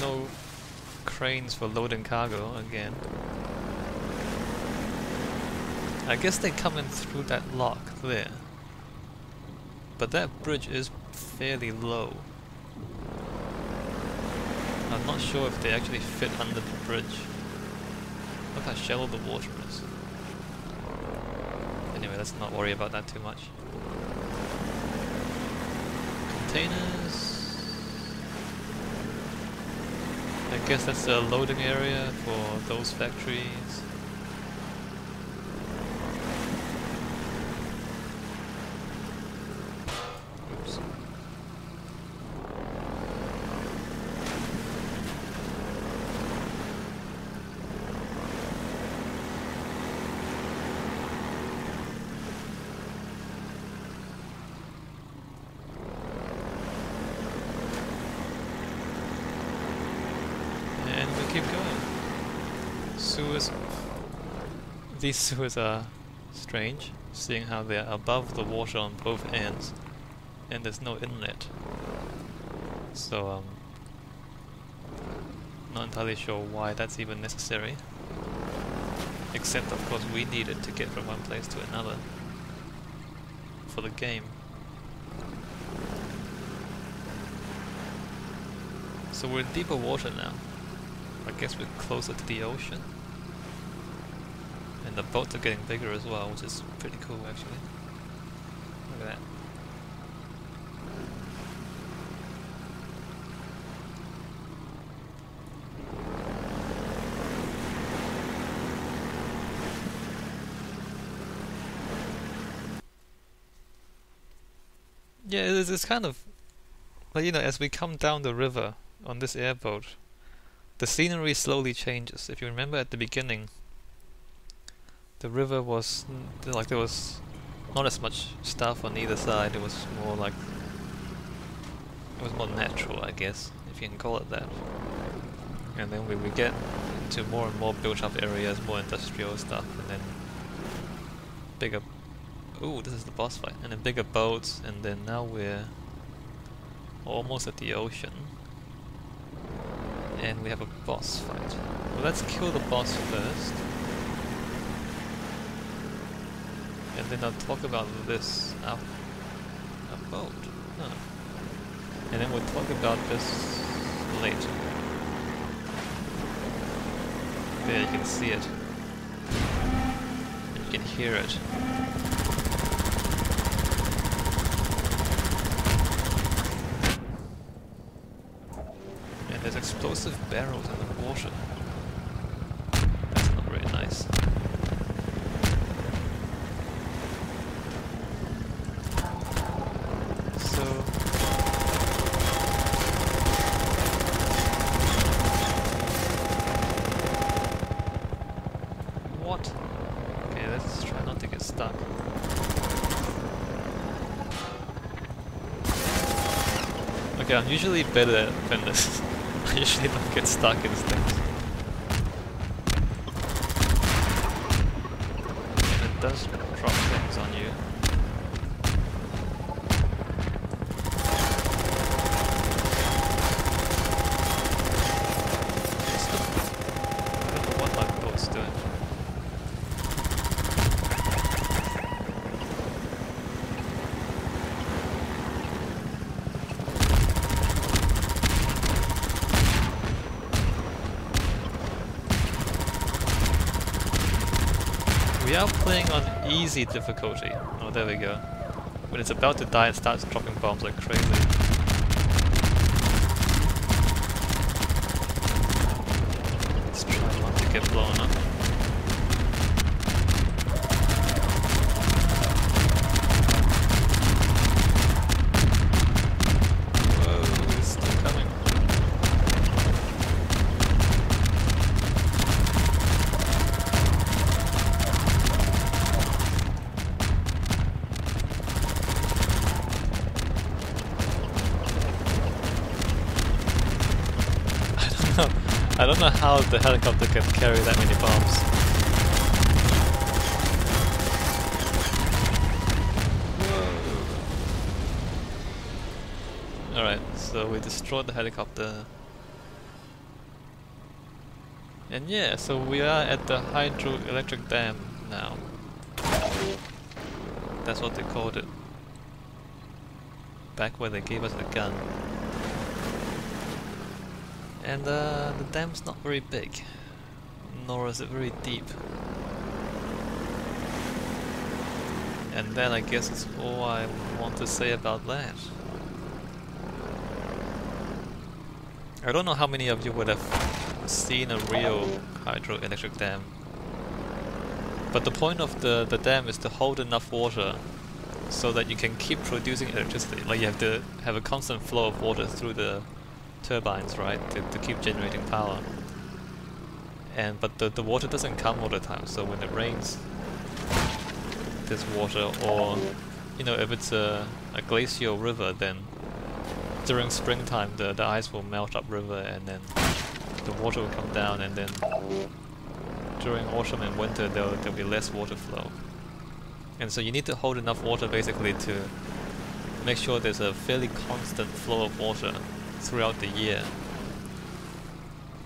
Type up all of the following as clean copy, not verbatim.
no cranes for loading cargo again. I guess they come in through that lock there. But that bridge is fairly low. I'm not sure if they actually fit under the bridge. Look how shallow the water is. Anyway, let's not worry about that too much. Containers. I guess that's the loading area for those factories. Oops. And we keep going. Sewers. These sewers are strange, seeing how they are above the water on both ends, and there's no inlet. So, not entirely sure why that's even necessary. Except, of course, we need it to get from one place to another for the game. So we're in deeper water now. I guess we're closer to the ocean. And the boats are getting bigger as well, which is pretty cool actually. Look at that. Yeah, it's kind of like, you know, as we come down the river on this airboat, the scenery slowly changes. If you remember at the beginning, the river was like there was not as much stuff on either side. It was more like it was more natural, I guess, if you can call it that. And then we get into more and more built-up areas, more industrial stuff, and then bigger. Ooh, this is the boss fight, and then bigger boats, and then now we're almost at the ocean. And we have a boss fight. Well, let's kill the boss first. And then I'll talk about this. Our boat. Huh. And then we'll talk about this later. There, you can see it. And you can hear it. There's explosive barrels in the water. That's not very nice. So... what? Okay, let's try not to get stuck. Okay, I'm usually better than this. I usually don't get stuck in things. And it does drop things on you. I don't know what my boat's doing. We are playing on easy difficulty. Oh, there we go. When it's about to die, it starts dropping bombs like crazy. Let's try not to get blown up. Whoa, it's still coming. I don't know how the helicopter can carry that many bombs. Whoa. Alright, so we destroyed the helicopter. And yeah, so we are at the hydroelectric dam now. That's what they called it. Back where they gave us the gun. And the dam's not very big, nor is it very deep. And then I guess it's all I want to say about that. I don't know how many of you would have seen a real hydroelectric dam. But the point of the dam is to hold enough water so that you can keep producing electricity. Like you have to have a constant flow of water through the turbines, right, to keep generating power. But the water doesn't come all the time, so when it rains, there's water, or you know, if it's a glacial river, then during springtime the ice will melt upriver and then the water will come down, and then during autumn and winter there'll be less water flow. And so you need to hold enough water basically to make sure there's a fairly constant flow of water throughout the year.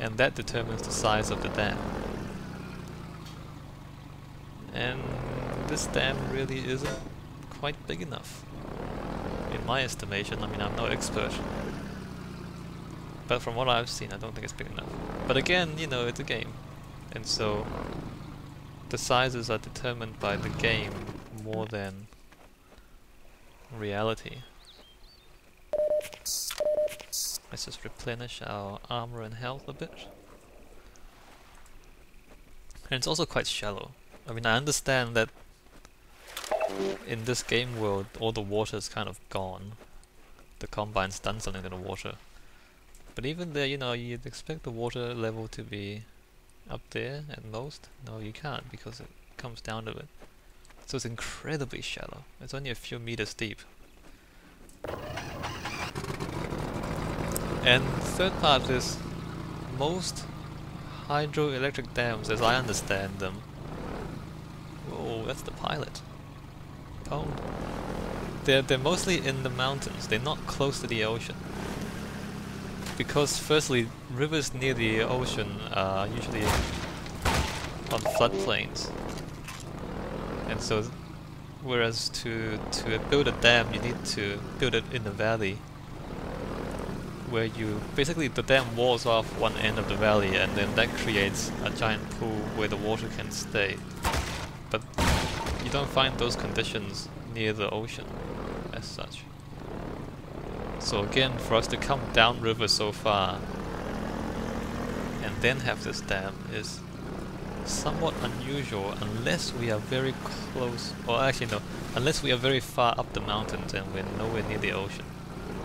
And that determines the size of the dam. And this dam really isn't quite big enough, in my estimation. I mean, I'm no expert, but from what I've seen, I don't think it's big enough. But again, you know, it's a game, and so the sizes are determined by the game more than reality. Let's just replenish our armor and health a bit. And it's also quite shallow. I mean, I understand that in this game world all the water is kind of gone. The Combine's done something to the water. But even there, you know, you'd expect the water level to be up there at most. No, you can't, because it comes down to it. So it's incredibly shallow. It's only a few meters deep. And third part is, most hydroelectric dams, as I understand them... Whoa, that's the pilot. Pwned. They're mostly in the mountains, they're not close to the ocean. Because firstly, rivers near the ocean are usually on floodplains. And so, whereas to build a dam you need to build it in a valley, where you basically, the dam walls off one end of the valley, and then that creates a giant pool where the water can stay. But you don't find those conditions near the ocean as such. So again, for us to come downriver so far and then have this dam is somewhat unusual, unless we are very close, or actually no, unless we are very far up the mountains and we're nowhere near the ocean.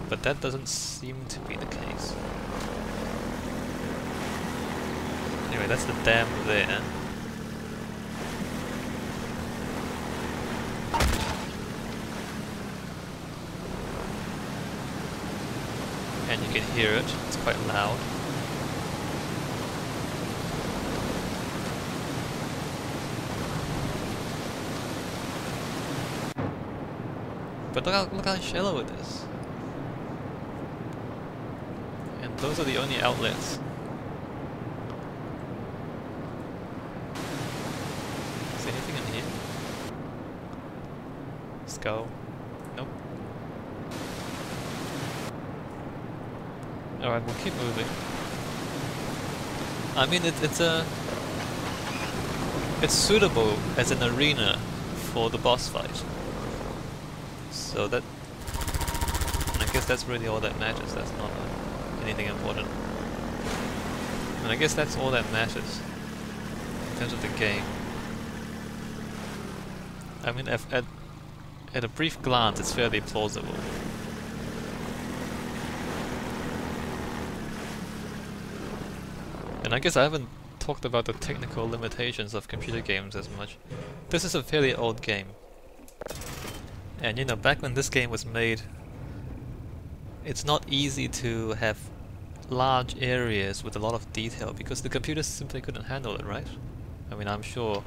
But that doesn't seem to be the case. Anyway, that's the dam there. And you can hear it, it's quite loud. But look how shallow it is. And those are the only outlets. Is there anything in here? Let's go. Nope. Alright, we'll keep moving. I mean, it's suitable as an arena for the boss fight. So that, I guess that's really all that matters. That's not anything important. And I guess that's all that matters in terms of the game. I mean, at a brief glance, it's fairly plausible. And I guess I haven't talked about the technical limitations of computer games as much. This is a fairly old game. And you know, back when this game was made, it's not easy to have large areas with a lot of detail because the computers simply couldn't handle it, right? I mean, I'm sure